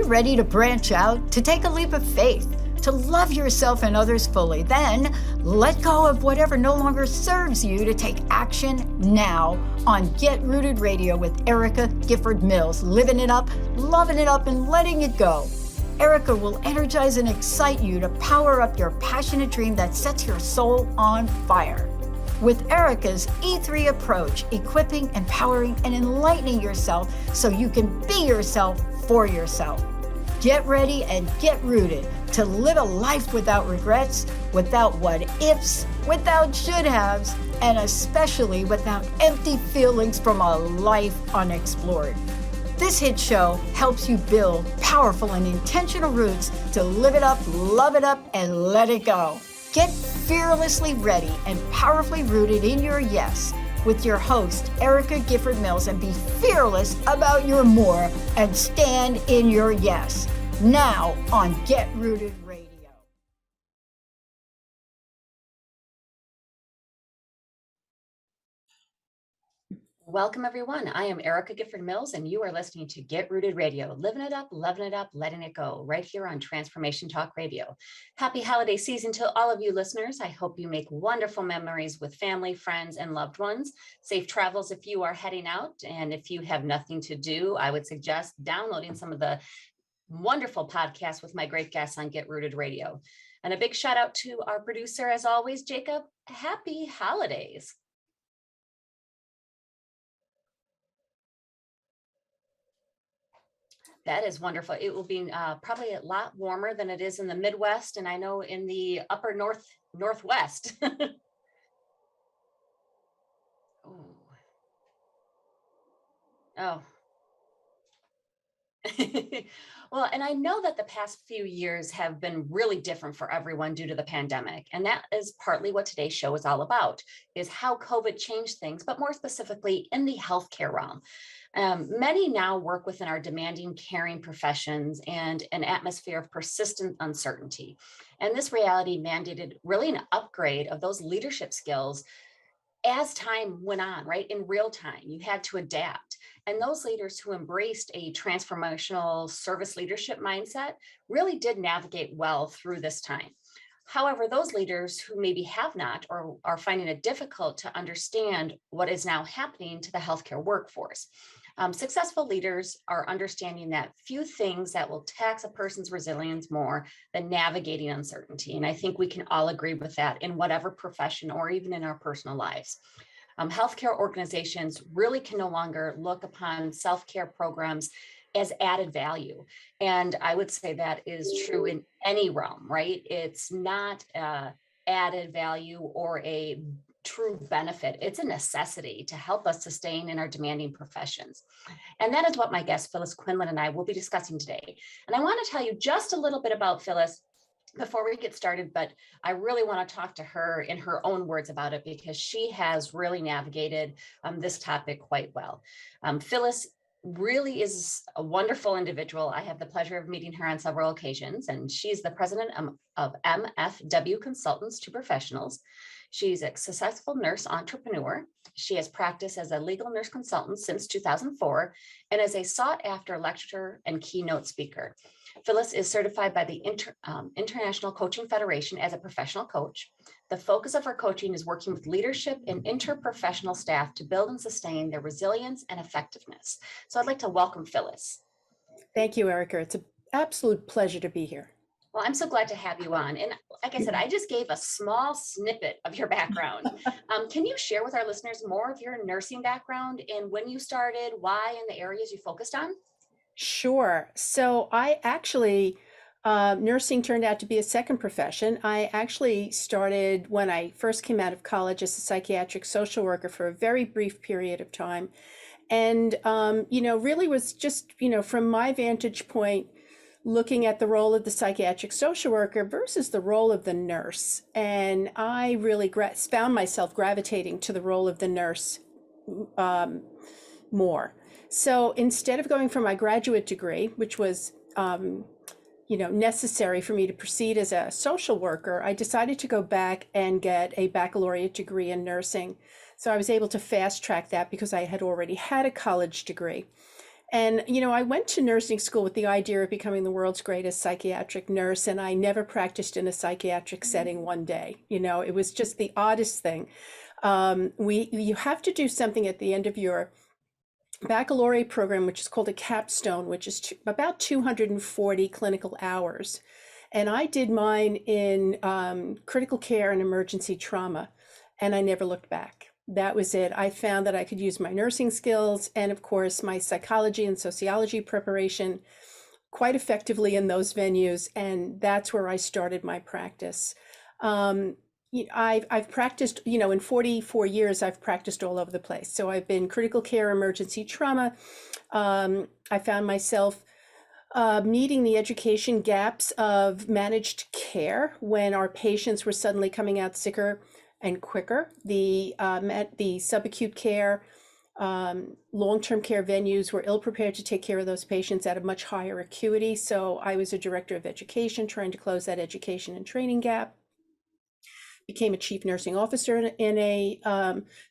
ready to branch out, to take a leap of faith, to love yourself and others fully? Then let go of whatever no longer serves you to take action now on Get Rooted Radio with Erica Gifford Mills, living it up, loving it up, and letting it go. Erica will energize and excite you to power up your passionate dream that sets your soul on fire. With Erica's E3 approach, equipping, empowering, and enlightening yourself so you can be yourself for yourself. Get ready and get rooted to live a life without regrets, without what ifs, without should haves, and especially without empty feelings from a life unexplored. This hit show helps you build powerful and intentional roots to live it up, love it up, and let it go. Get fearlessly ready and powerfully rooted in your yes with your host, Erica Gifford Mills, and be fearless about your more and stand in your yes. Now on Get Rooted Radio. Welcome, everyone. I am Erica Gifford Mills, and you are listening to Get Rooted Radio, living it up, loving it up, letting it go, right here on Transformation Talk Radio. Happy holiday season to all of you listeners. I hope you make wonderful memories with family, friends, and loved ones. Safe travels if you are heading out. And if you have nothing to do, I would suggest downloading some of the wonderful podcasts with my great guests on Get Rooted Radio. And a big shout out to our producer, as always, Jacob. Happy holidays. That is wonderful. It will be probably a lot warmer than it is in the Midwest, and I know in the upper northwest. Oh. Well, and I know that the past few years have been really different for everyone due to the pandemic. And that is partly what today's show is all about, is how COVID changed things, but more specifically in the healthcare realm. Many now work within our demanding, caring professions and an atmosphere of persistent uncertainty. And this reality mandated really an upgrade of those leadership skills as time went on, right? In real time, you had to adapt. And those leaders who embraced a transformational service leadership mindset really did navigate well through this time. However, those leaders who maybe have not or are finding it difficult to understand what is now happening to the healthcare workforce. Successful leaders are understanding that few things that will tax a person's resilience more than navigating uncertainty. And I think we can all agree with that in whatever profession or even in our personal lives. Healthcare organizations really can no longer look upon self-care programs as added value. And I would say that is true in any realm, right? It's not added value or a true benefit. It's a necessity to help us sustain in our demanding professions. And that is what my guest, Phyllis Quinlan, and I will be discussing today. And I want to tell you just a little bit about Phyllis before we get started, but I really want to talk to her in her own words about it because she has really navigated this topic quite well. Phyllis really is a wonderful individual. I have the pleasure of meeting her on several occasions, and she's the president of MFW Consultants to Professionals. She's a successful nurse entrepreneur. She has practiced as a legal nurse consultant since 2004 and is a sought-after lecturer and keynote speaker. Phyllis is certified by the International Coaching Federation as a professional coach. The focus of her coaching is working with leadership and interprofessional staff to build and sustain their resilience and effectiveness. So I'd like to welcome Phyllis. Thank you, Erica. It's an absolute pleasure to be here. Well, I'm so glad to have you on. And like I said, I just gave a small snippet of your background. Can you share with our listeners more of your nursing background and when you started, why, and the areas you focused on? Sure. So I actually, nursing turned out to be a second profession. I actually started when I first came out of college as a psychiatric social worker for a very brief period of time. And, really was just, from my vantage point, looking at the role of the psychiatric social worker versus the role of the nurse. And I really found myself gravitating to the role of the nurse more. So instead of going for my graduate degree, which was, necessary for me to proceed as a social worker, I decided to go back and get a baccalaureate degree in nursing. So I was able to fast track that because I had already had a college degree. And, I went to nursing school with the idea of becoming the world's greatest psychiatric nurse, and I never practiced in a psychiatric setting one day. It was just the oddest thing. You have to do something at the end of your baccalaureate program, which is called a capstone, which is about 240 clinical hours. And I did mine in critical care and emergency trauma, and I never looked back. That was it. I found that I could use my nursing skills and, of course, my psychology and sociology preparation quite effectively in those venues, and that's where I started my practice. I've practiced, in 44 years, I've practiced all over the place. So I've been critical care, emergency trauma. I found myself meeting the education gaps of managed care when our patients were suddenly coming out sicker and quicker. The subacute care, long-term care venues were ill-prepared to take care of those patients at a much higher acuity. So I was a director of education trying to close that education and training gap. Became a chief nursing officer in a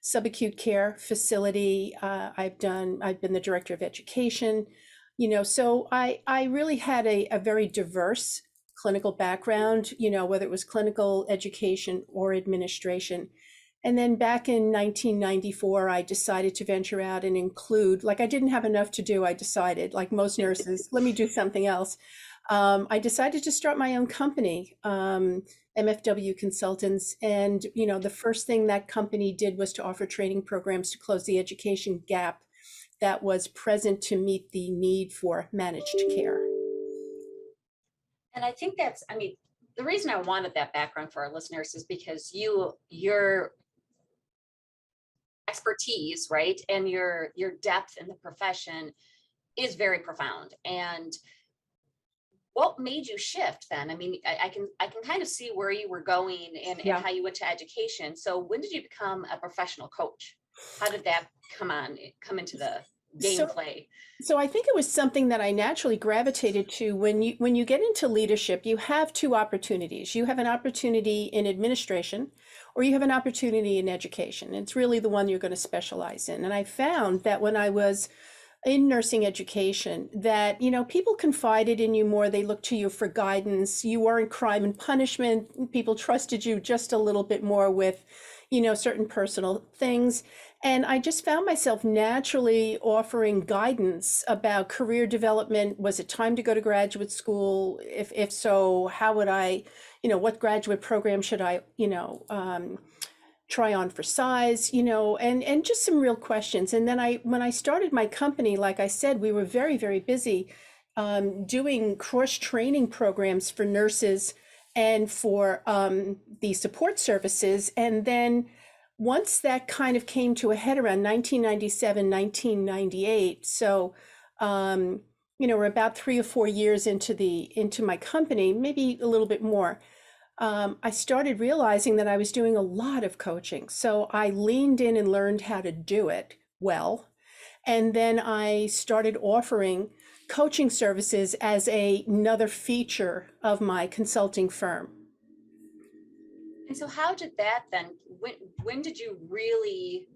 subacute care facility. I've been the director of education. So I really had a very diverse clinical background, whether it was clinical education or administration. And then back in 1994, I decided to venture out and include, like I didn't have enough to do, I decided, like most nurses, let me do something else. I decided to start my own company, MFW Consultants. And, the first thing that company did was to offer training programs to close the education gap that was present to meet the need for managed care. And I think the reason I wanted that background for our listeners is because your expertise, right, and your depth in the profession is very profound. And what made you shift then? I can kind of see where you were going and how you went to education. So when did you become a professional coach? How did that come into the gameplay? So I think it was something that I naturally gravitated to. When you get into leadership, you have two opportunities. You have an opportunity in administration, or you have an opportunity in education. It's really the one you're going to specialize in. And I found that when I was in nursing education, that, people confided in you more. They looked to you for guidance. You weren't crime and punishment. People trusted you just a little bit more with, certain personal things. And I just found myself naturally offering guidance about career development. Was it time to go to graduate school? If so, how would I, what graduate program should I, try on for size, and just some real questions. And then when I started my company, like I said, we were very, very busy doing cross-training programs for nurses and for the support services. And then once that kind of came to a head around 1997, 1998, so we're about 3 or 4 years into my company, maybe a little bit more. I started realizing that I was doing a lot of coaching. So I leaned in and learned how to do it well. And then I started offering coaching services as another feature of my consulting firm. And so how did that then, when did you really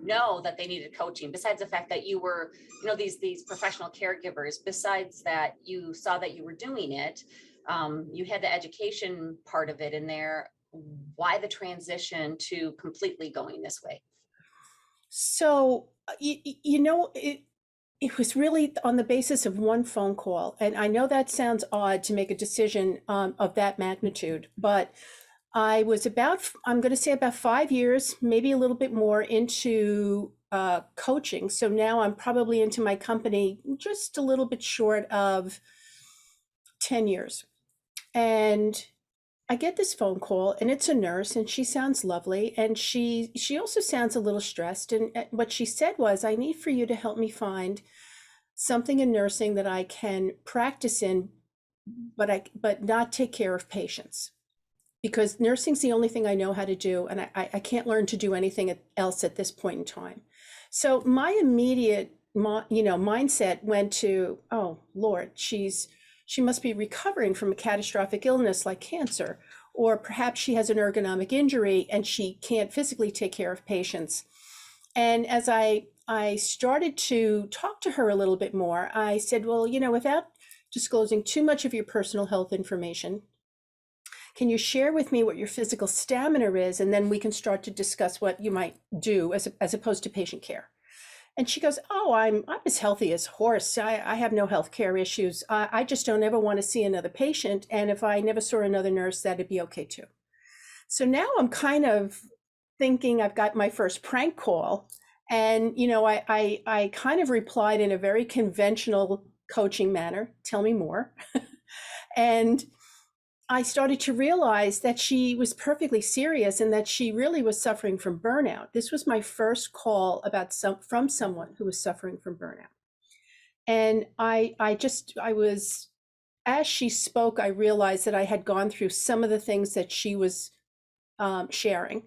know that they needed coaching, besides the fact that you were, these professional caregivers, besides that you saw that you were doing it, you had the education part of it in there. Why the transition to completely going this way? So, it was really on the basis of one phone call. And I know that sounds odd to make a decision of that magnitude, but I was I'm going to say about 5 years, maybe a little bit more into coaching. So now I'm probably into my company just a little bit short of 10 years. And I get this phone call, and it's a nurse, and she sounds lovely, and she also sounds a little stressed. And what she said was, I need for you to help me find something in nursing that I can practice in, but not take care of patients, because nursing's the only thing I know how to do, and I can't learn to do anything else at this point in time. So my immediate mindset went to, oh Lord, she must be recovering from a catastrophic illness like cancer, or perhaps she has an ergonomic injury and she can't physically take care of patients. And as I started to talk to her a little bit more, I said, well, without disclosing too much of your personal health information, can you share with me what your physical stamina is? And then we can start to discuss what you might do as opposed to patient care. And she goes, oh, I'm as healthy as a horse. I have no health care issues. I just don't ever want to see another patient. And if I never saw another nurse, that'd be okay too. So now I'm kind of thinking I've got my first prank call. And, I kind of replied in a very conventional coaching manner, tell me more. And I started to realize that she was perfectly serious and that she really was suffering from burnout. This was my first call from someone who was suffering from burnout. And I was, as she spoke, I realized that I had gone through some of the things that she was sharing,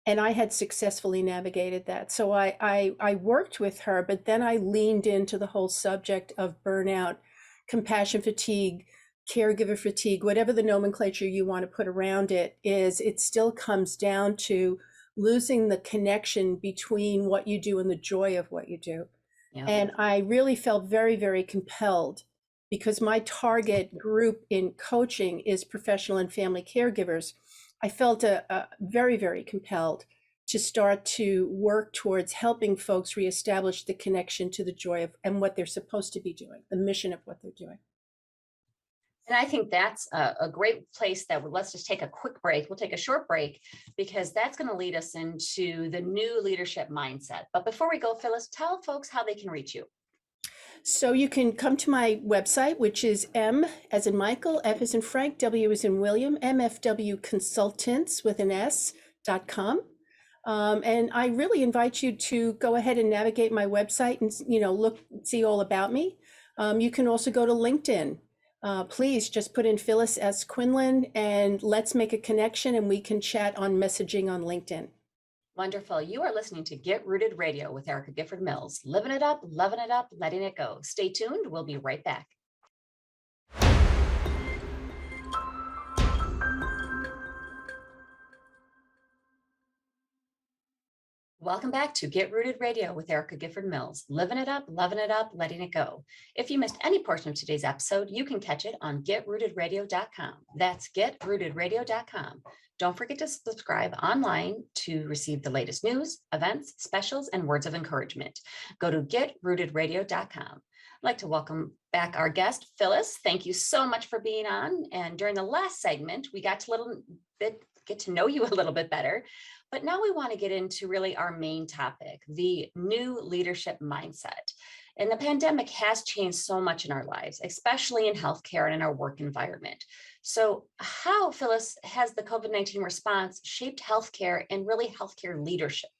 and I had successfully navigated that. So I worked with her, but then I leaned into the whole subject of burnout, compassion fatigue, caregiver fatigue, whatever the nomenclature you want to put around it is, it still comes down to losing the connection between what you do and the joy of what you do. Yeah. And I really felt very, very compelled, because my target group in coaching is professional and family caregivers. I felt very, very compelled to start to work towards helping folks reestablish the connection to the joy of and what they're supposed to be doing, the mission of what they're doing. And I think that's a great place let's just take a quick break. We'll take a short break because that's going to lead us into the new leadership mindset. But before we go, Phyllis, tell folks how they can reach you. So you can come to my website, which is M as in Michael, F as in Frank, W as in William, MFW Consultants with an S.com. And I really invite you to go ahead and navigate my website and, see all about me. You can also go to LinkedIn. Please just put in Phyllis S. Quinlan and let's make a connection, and we can chat on messaging on LinkedIn. Wonderful. You are listening to Get Rooted Radio with Erica Gifford Mills. Living it up, loving it up, letting it go. Stay tuned. We'll be right back. Welcome back to Get Rooted Radio with Erica Gifford Mills. Living it up, loving it up, letting it go. If you missed any portion of today's episode, you can catch it on getrootedradio.com. That's getrootedradio.com. Don't forget to subscribe online to receive the latest news, events, specials, and words of encouragement. Go to getrootedradio.com. I'd like to welcome back our guest, Phyllis. Thank you so much for being on. And during the last segment, we got to get to know you a little bit better. But now we want to get into really our main topic, the new leadership mindset. And the pandemic has changed so much in our lives, especially in healthcare and in our work environment. So how, Phyllis, has the COVID-19 response shaped healthcare and really healthcare leadership?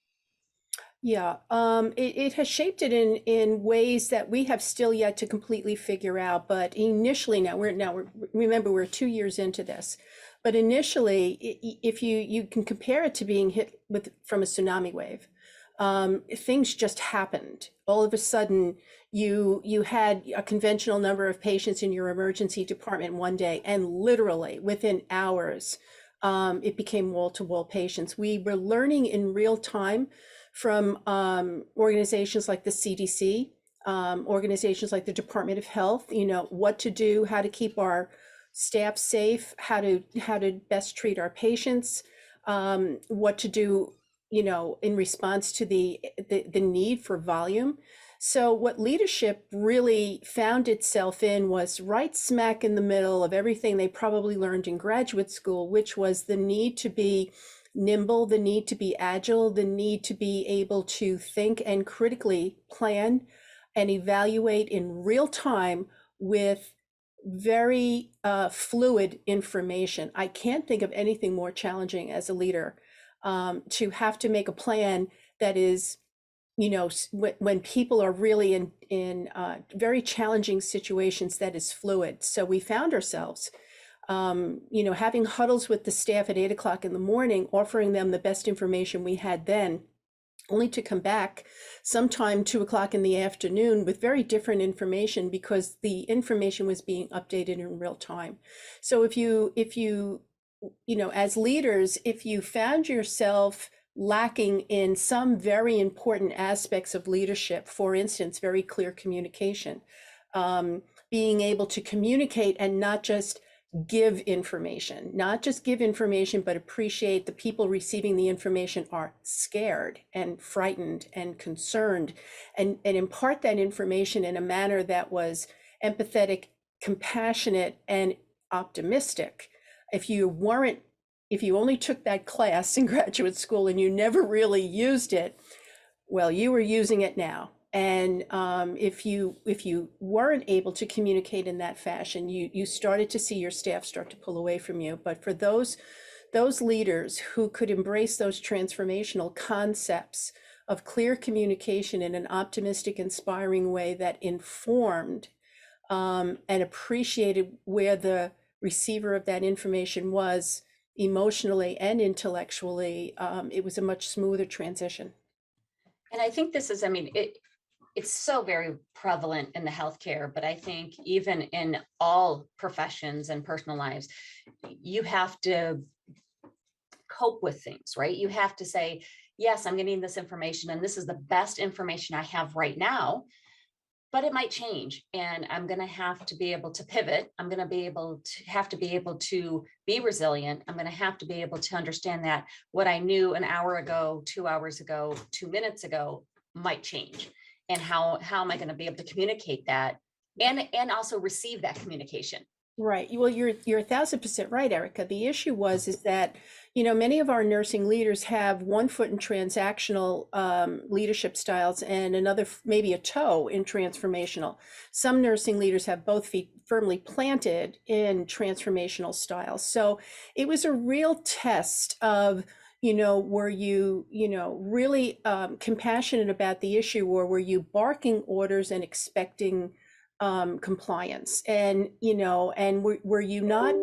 Yeah, it has shaped it in ways that we have still yet to completely figure out. But initially, remember, we're 2 years into this. But initially, if you can compare it to being hit from a tsunami wave, things just happened. All of a sudden, you had a conventional number of patients in your emergency department one day, and literally within hours, it became wall-to-wall patients. We were learning in real time from organizations like the CDC, organizations like the Department of Health, what to do, how to keep our staff safe, how to best treat our patients, what to do, in response to the need for volume. So what leadership really found itself in was right smack in the middle of everything they probably learned in graduate school, which was the need to be nimble, the need to be agile, the need to be able to think and critically plan and evaluate in real time with very fluid information. I can't think of anything more challenging as a leader, to have to make a plan that is, when people are really in very challenging situations, that is fluid. So we found ourselves, having huddles with the staff at 8 o'clock in the morning, offering them the best information we had then, only to come back sometime 2 o'clock in the afternoon with very different information, because the information was being updated in real time. So if you as leaders, if you found yourself lacking in some very important aspects of leadership. For instance, very clear communication, being able to communicate and not just give information, but appreciate the people receiving the information are scared and frightened and concerned, and impart that information in a manner that was empathetic, compassionate, and optimistic. If you only took that class in graduate school and you never really used it, well, you were using it now. And if you weren't able to communicate in that fashion, you started to see your staff start to pull away from you. But for those leaders who could embrace those transformational concepts of clear communication in an optimistic, inspiring way that informed and appreciated where the receiver of that information was emotionally and intellectually, it was a much smoother transition. And I think this is, I mean, it's so very prevalent in the healthcare, but I think even in all professions and personal lives, you have to cope with things, right? You have to say, yes, I'm getting this information and this is the best information I have right now, but it might change and I'm going to have to be able to pivot. I'm going to have to be able to be resilient. I'm going to have to be able to understand that what I knew an hour ago, 2 hours ago, 2 minutes ago might change. And how am I going to be able to communicate that and also receive that communication? Right. Well, you're 1,000% right, Erica. The issue is that, many of our nursing leaders have one foot in transactional leadership styles and another, maybe a toe in transformational. Some nursing leaders have both feet firmly planted in transformational styles. So it was a real test of, were you, really compassionate about the issue, or were you barking orders and expecting compliance? And, and were you not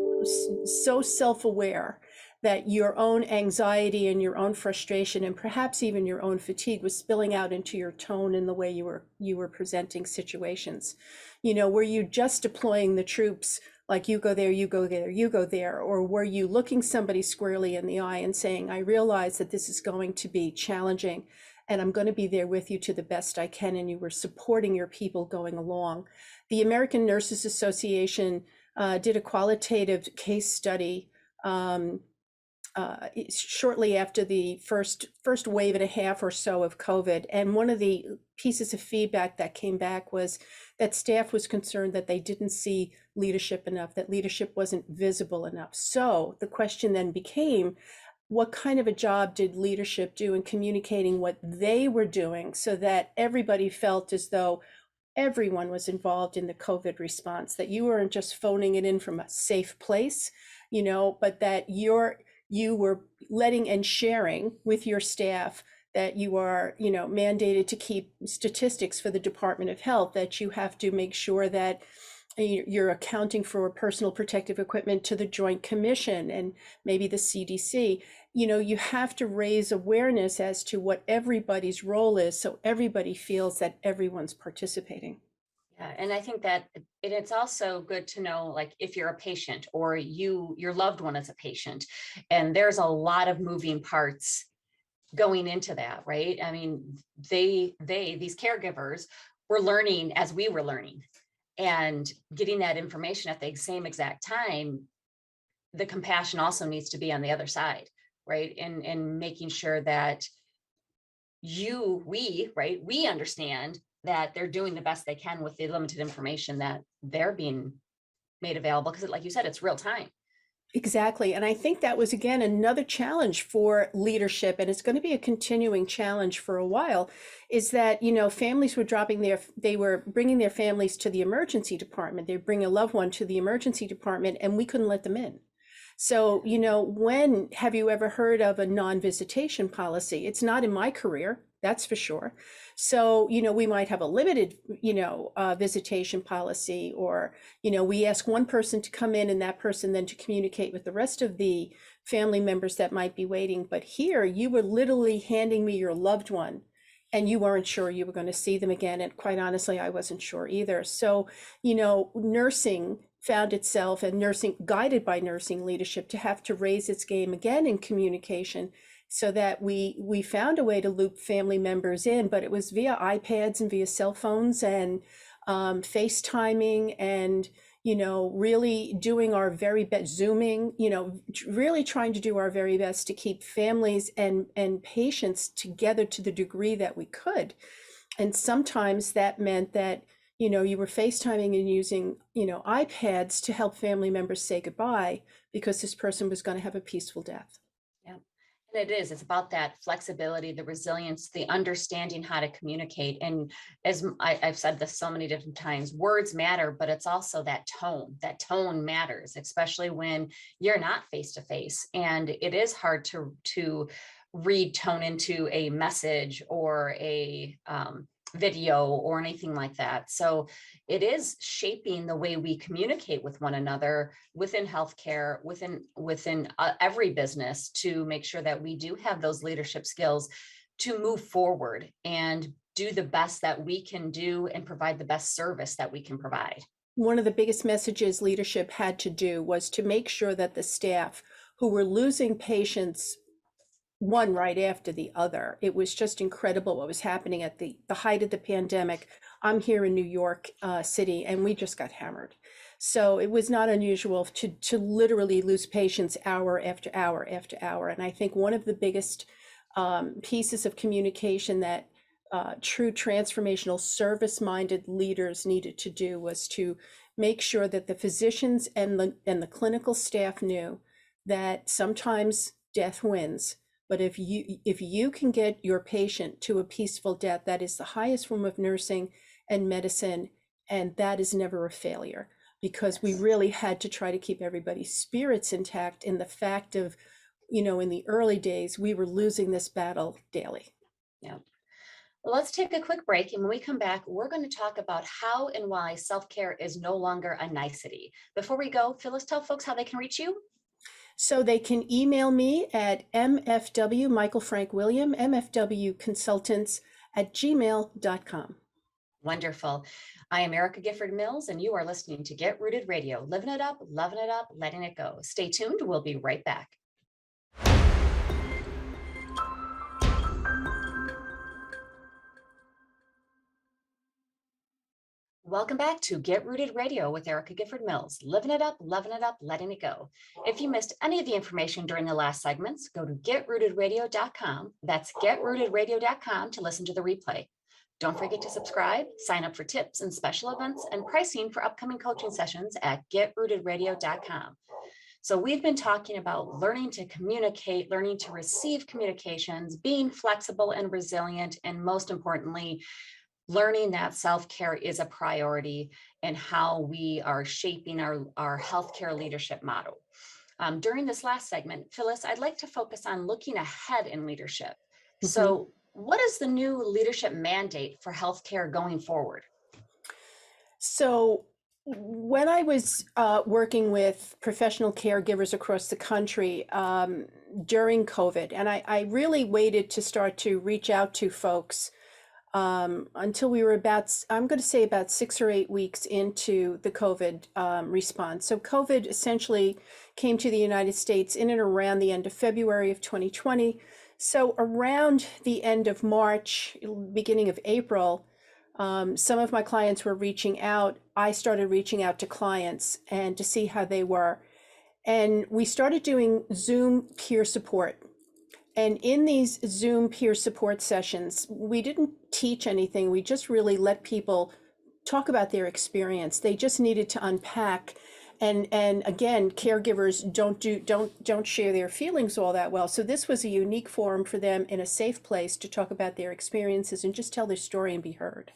so self-aware that your own anxiety and your own frustration and perhaps even your own fatigue was spilling out into your tone and the way you were presenting situations? Were you just deploying the troops like you go there, you go there, you go there? Or were you looking somebody squarely in the eye and saying, I realize that this is going to be challenging and I'm going to be there with you to the best I can, and you were supporting your people going along? The American Nurses Association did a qualitative case study shortly after the first wave and a half or so of COVID. And one of the pieces of feedback that came back was that staff was concerned that they didn't see leadership enough, that leadership wasn't visible enough. So the question then became, what kind of a job did leadership do in communicating what they were doing so that everybody felt as though everyone was involved in the COVID response, that you weren't just phoning it in from a safe place, but that you were letting and sharing with your staff, that you are, mandated to keep statistics for the Department of Health, that you have to make sure that you're accounting for personal protective equipment to the Joint Commission and maybe the CDC. You have to raise awareness as to what everybody's role is, so everybody feels that everyone's participating. Yeah, and I think that it's also good to know, like, if you're a patient or your loved one is a patient, and there's a lot of moving parts going into that, right? I mean, these caregivers were learning as we were learning, and getting that information at the same exact time. The compassion also needs to be on the other side, right? And making sure that we understand that they're doing the best they can with the limited information that they're being made available, because like you said, it's real time. Exactly. And I think that was, again, another challenge for leadership, and it's going to be a continuing challenge for a while, is that, families were they were bringing their families to the emergency department. They bring a loved one to the emergency department and we couldn't let them in. So, when have you ever heard of a non-visitation policy? It's not in my career, that's for sure. So, we might have a limited, visitation policy, or, we ask one person to come in and that person then to communicate with the rest of the family members that might be waiting. But here you were literally handing me your loved one and you weren't sure you were going to see them again. And quite honestly, I wasn't sure either. So, nursing found itself, and nursing, guided by nursing leadership, to have to raise its game again in communication, so that we found a way to loop family members in, but it was via iPads and via cell phones and FaceTiming, and really doing our very best, Zooming, really trying to do our very best to keep families and patients together to the degree that we could. And sometimes that meant that, you were FaceTiming and using, iPads to help family members say goodbye because this person was going to have a peaceful death. Yeah. And it's about that flexibility, the resilience, the understanding how to communicate. And as I've said this so many different times, words matter, but it's also that tone. That tone matters, especially when you're not face to face. And it is hard to read tone into a message or a video or anything like that. So it is shaping the way we communicate with one another within healthcare, within every business, to make sure that we do have those leadership skills to move forward and do the best that we can do and provide the best service that we can provide. One of the biggest messages leadership had to do was to make sure that the staff who were losing patients one right after the other. It was just incredible what was happening at the height of the pandemic. I'm here in New York City, and we just got hammered. So it was not unusual to literally lose patients hour after hour after hour. And I think one of the biggest pieces of communication that true transformational service-minded leaders needed to do was to make sure that the physicians and the clinical staff knew that sometimes death wins. But if you can get your patient to a peaceful death, that is the highest form of nursing and medicine, and that is never a failure, because we really had to try to keep everybody's spirits intact in the fact of, in the early days, we were losing this battle daily. Yeah. Well, let's take a quick break, and when we come back, we're going to talk about how and why self-care is no longer a nicety. Before we go, Phyllis, tell folks how they can reach you. So they can email me at mfw, Michael Frank William, mfwconsultants@gmail.com. Wonderful. I am Erica Gifford Mills, and you are listening to Get Rooted Radio, living it up, loving it up, letting it go. Stay tuned. We'll be right back. Welcome back to Get Rooted Radio with Erica Gifford Mills, living it up, loving it up, letting it go. If you missed any of the information during the last segments, go to getrootedradio.com. That's getrootedradio.com to listen to the replay. Don't forget to subscribe, sign up for tips and special events and pricing for upcoming coaching sessions at getrootedradio.com. So we've been talking about learning to communicate, learning to receive communications, being flexible and resilient, and most importantly, learning that self-care is a priority and how we are shaping our healthcare leadership model. During this last segment, Phyllis, I'd like to focus on looking ahead in leadership. Mm-hmm. So what is the new leadership mandate for healthcare going forward? So when I was working with professional caregivers across the country during COVID, and I really waited to start to reach out to folks until we were about 6 or 8 weeks into the COVID response. So COVID essentially came to the United States in and around the end of February of 2020. So around the end of March, beginning of April, some of my clients were reaching out. I started reaching out to clients and to see how they were. And we started doing Zoom peer support. And in these Zoom peer support sessions, we didn't teach anything. We just really let people talk about their experience. They just needed to unpack. And again, caregivers don't share their feelings all that well. So this was a unique forum for them in a safe place to talk about their experiences and just tell their story and be heard.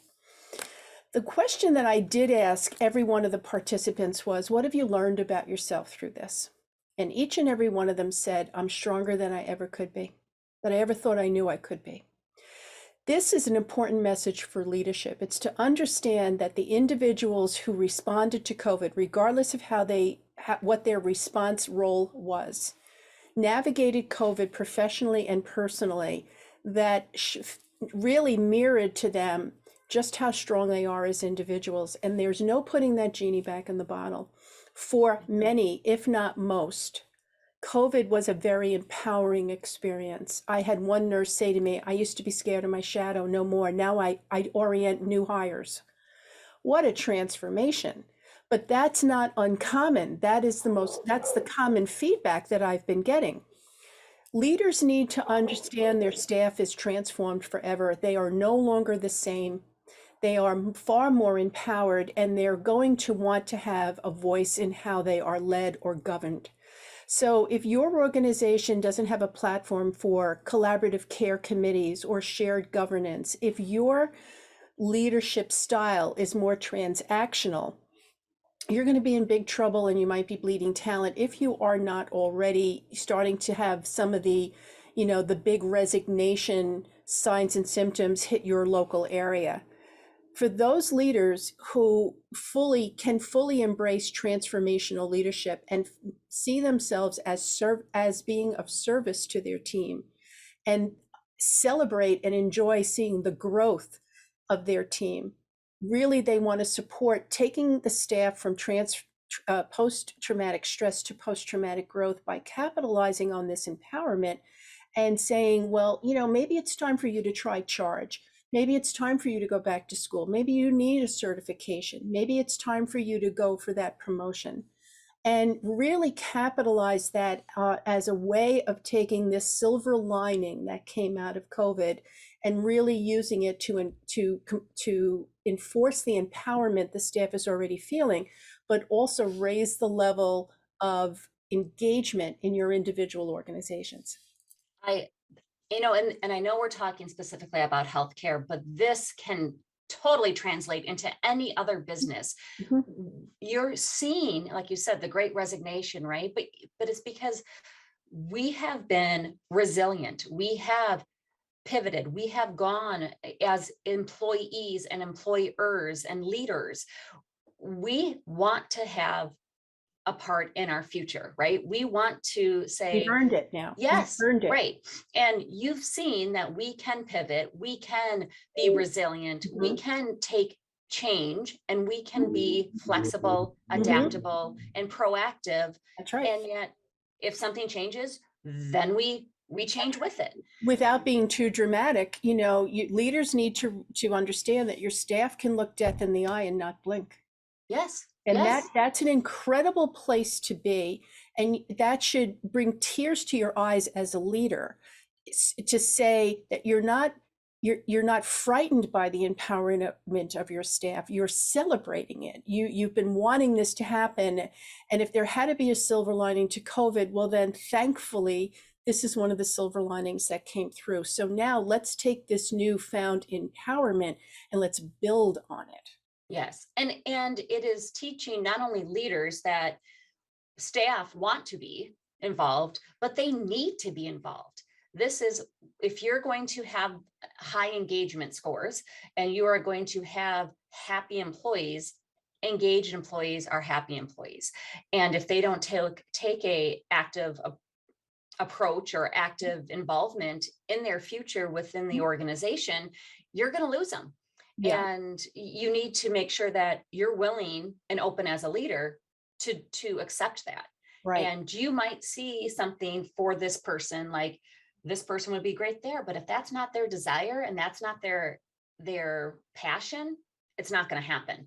The question that I did ask every one of the participants was, what have you learned about yourself through this? And each and every one of them said, I'm stronger than I ever could be, than I ever thought I knew I could be. This is an important message for leadership. It's to understand that the individuals who responded to COVID, regardless of what their response role was, navigated COVID professionally and personally, that really mirrored to them just how strong they are as individuals. And there's no putting that genie back in the bottle. For many, if not most, COVID was a very empowering experience. I had one nurse say to me, I used to be scared of my shadow, no more. Now I orient new hires. What a transformation. But that's not uncommon. That's the common feedback that I've been getting. Leaders need to understand their staff is transformed forever. They are no longer the same. They are far more empowered, and they're going to want to have a voice in how they are led or governed. So if your organization doesn't have a platform for collaborative care committees or shared governance, if your leadership style is more transactional, you're going to be in big trouble, and you might be bleeding talent if you are not already starting to have some of the, the big resignation signs and symptoms hit your local area. For those leaders who can fully embrace transformational leadership and see themselves as being of service to their team, and celebrate and enjoy seeing the growth of their team, really they want to support taking the staff from post-traumatic stress to post-traumatic growth by capitalizing on this empowerment and saying, well, maybe it's time for you to try charge. Maybe it's time for you to go back to school. Maybe you need a certification. Maybe it's time for you to go for that promotion. And really capitalize that as a way of taking this silver lining that came out of COVID and really using it to enforce the empowerment the staff is already feeling, but also raise the level of engagement in your individual organizations. And I know we're talking specifically about healthcare, but this can totally translate into any other business. Mm-hmm. You're seeing, like you said, the great resignation, right? But it's because we have been resilient. We have pivoted. We have gone as employees and employers and leaders. We want to have a part in our future, right? We want to say, you've earned it now. Yes, you've earned it. Right. And you've seen that we can pivot, we can be resilient, Mm-hmm. we can take change, and we can be flexible, Mm-hmm. adaptable, and proactive. That's right. And yet, if something changes, then we change with it. Without being too dramatic, leaders need to understand that your staff can look death in the eye and not blink. Yes. And yes. that's an incredible place to be. And that should bring tears to your eyes as a leader, to say that you're not frightened by the empowerment of your staff. You're celebrating it. You've been wanting this to happen. And if there had to be a silver lining to COVID, well, then thankfully, this is one of the silver linings that came through. So now let's take this newfound empowerment and let's build on it. Yes. And it is teaching not only leaders that staff want to be involved, but they need to be involved. This is, if you're going to have high engagement scores and you are going to have happy employees, engaged employees are happy employees. And if they don't take a active approach or active involvement in their future within the organization, you're going to lose them. Yeah. And you need to make sure that you're willing and open as a leader to accept that. Right. And you might see something for this person, like this person would be great there, but if that's not their desire and that's not their passion, it's not going to happen.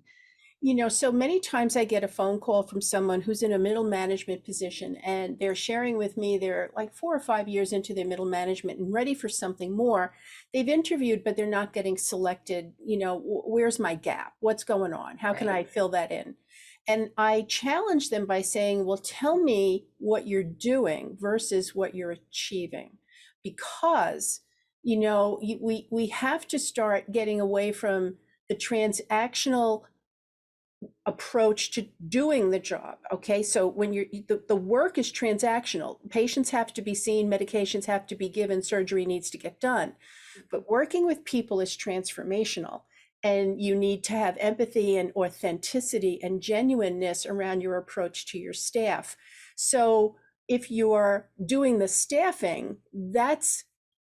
So many times I get a phone call from someone who's in a middle management position, and they're sharing with me they're like 4 or 5 years into their middle management and ready for something more. They've interviewed, but they're not getting selected. Where's my gap? What's going on? How can I fill that in? And I challenge them by saying, well, tell me what you're doing versus what you're achieving. Because, we have to start getting away from the transactional approach to doing the job. Okay, so when the work is transactional, patients have to be seen, medications have to be given, surgery needs to get done. But working with people is transformational, and you need to have empathy and authenticity and genuineness around your approach to your staff. So if you're doing the staffing, that's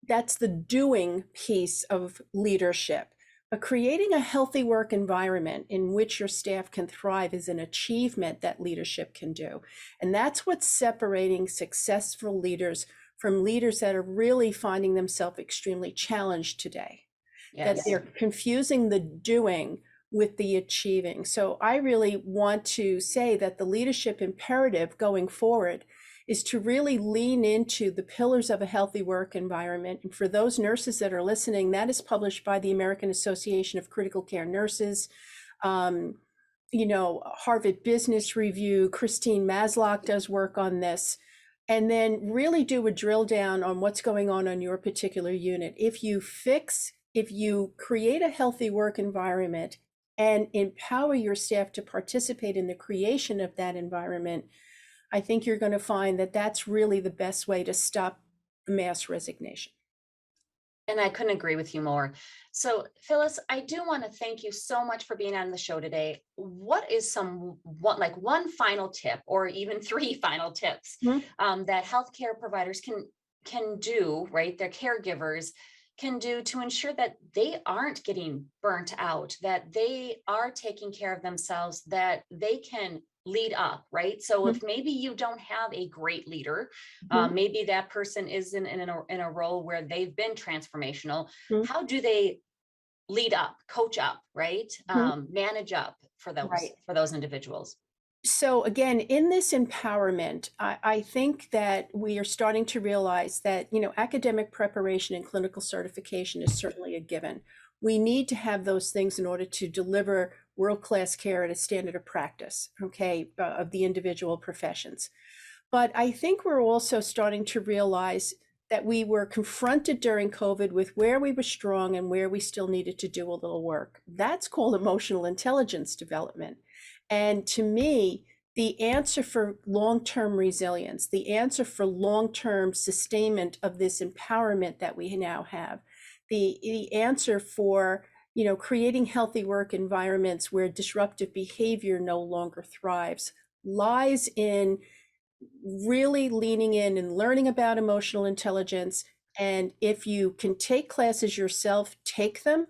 the doing piece of leadership. Creating a healthy work environment in which your staff can thrive is an achievement that leadership can do. And that's what's separating successful leaders from leaders that are really finding themselves extremely challenged today. That Yes. they're confusing the doing with the achieving. So I really want to say that the leadership imperative going forward is to really lean into the pillars of a healthy work environment. And for those nurses that are listening, that is published by the American Association of Critical Care Nurses. Harvard Business Review, Christine Maslock does work on this. And then really do a drill down on what's going on your particular unit. If you create a healthy work environment and empower your staff to participate in the creation of that environment, I think you're going to find that that's really the best way to stop mass resignation. And I couldn't agree with you more. So Phyllis, I do want to thank you so much for being on the show today. What is one final tip, or even 3 final tips that healthcare providers can do, right? Their caregivers can do to ensure that they aren't getting burnt out, that they are taking care of themselves, that they can lead up, right? So if maybe you don't have a great leader, maybe that person is in a role where they've been transformational, how do they lead up, coach up, right? Manage up for those individuals? So again, in this empowerment, I think that we are starting to realize that, academic preparation and clinical certification is certainly a given. We need to have those things in order to deliver world-class care at a standard of practice, of the individual professions. But I think we're also starting to realize that we were confronted during COVID with where we were strong and where we still needed to do a little work. That's called emotional intelligence development. And to me, the answer for long-term resilience, the answer for long-term sustainment of this empowerment that we now have, the answer for creating healthy work environments where disruptive behavior no longer thrives, lies in really leaning in and learning about emotional intelligence. And if you can take classes yourself, take them,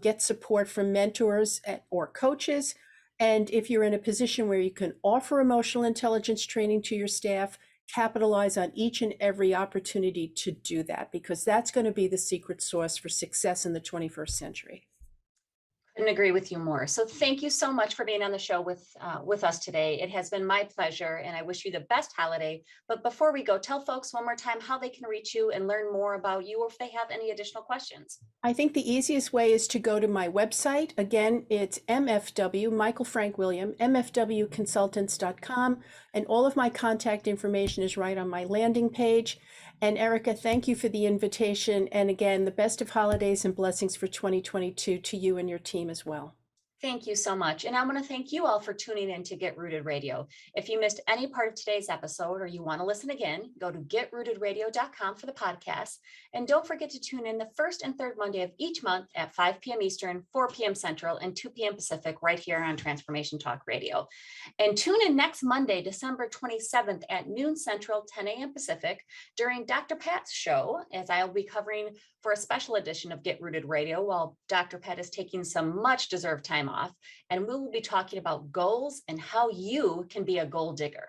get support from mentors or coaches. And if you're in a position where you can offer emotional intelligence training to your staff, capitalize on each and every opportunity to do that, because that's going to be the secret sauce for success in the 21st century. Couldn't agree with you more. So thank you so much for being on the show with us today. It has been my pleasure, and I wish you the best holiday. But before we go, tell folks one more time how they can reach you and learn more about you, or if they have any additional questions. I think the easiest way is to go to my website. Again, it's MFW, Michael Frank William, mfwconsultants.com, and all of my contact information is right on my landing page. And Erica, thank you for the invitation. And again, the best of holidays and blessings for 2022 to you and your team as well. Thank you so much. And I want to thank you all for tuning in to Get Rooted Radio. If you missed any part of today's episode or you want to listen again, go to getrootedradio.com for the podcast. And don't forget to tune in the first and third Monday of each month at 5 p.m. Eastern, 4 p.m. Central, and 2 p.m. Pacific right here on Transformation Talk Radio. And tune in next Monday, December 27th at noon Central, 10 a.m. Pacific during Dr. Pat's show, as I'll be covering for a special edition of Get Rooted Radio while Dr. Pat is taking some much deserved time off, and we will be talking about goals and how you can be a goal digger.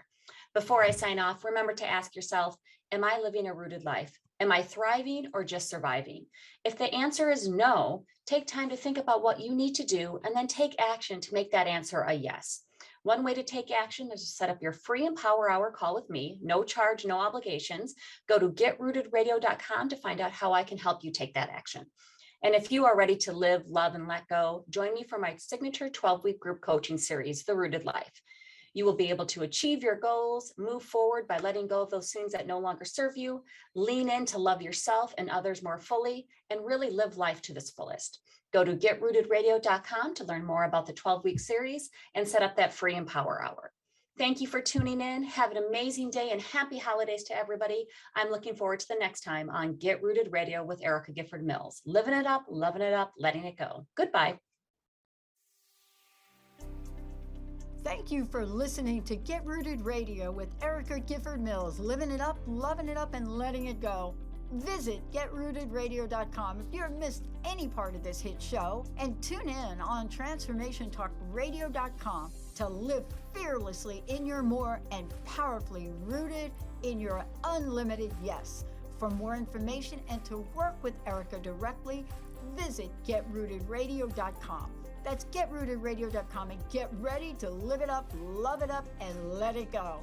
Before I sign off, remember to ask yourself, am I living a rooted life? Am I thriving or just surviving? If the answer is no, take time to think about what you need to do and then take action to make that answer a yes. One way to take action is to set up your free Empower Hour call with me, no charge, no obligations. Go to getrootedradio.com to find out how I can help you take that action. And if you are ready to live, love, and let go, join me for my signature 12-week group coaching series, The Rooted Life. You will be able to achieve your goals, move forward by letting go of those things that no longer serve you, lean in to love yourself and others more fully, and really live life to its fullest. Go to getrootedradio.com to learn more about the 12-week series and set up that free Empower Hour. Thank you for tuning in. Have an amazing day and happy holidays to everybody. I'm looking forward to the next time on Get Rooted Radio with Erica Gifford Mills. Living it up, loving it up, letting it go. Goodbye. Thank you for listening to Get Rooted Radio with Erica Gifford Mills. Living it up, loving it up, and letting it go. Visit GetRootedRadio.com if you've missed any part of this hit show, and tune in on TransformationTalkRadio.com to live fearlessly in your more and powerfully rooted in your unlimited yes. For more information and to work with Erica directly, visit GetRootedRadio.com. That's GetRootedRadio.com, and get ready to live it up, love it up, and let it go.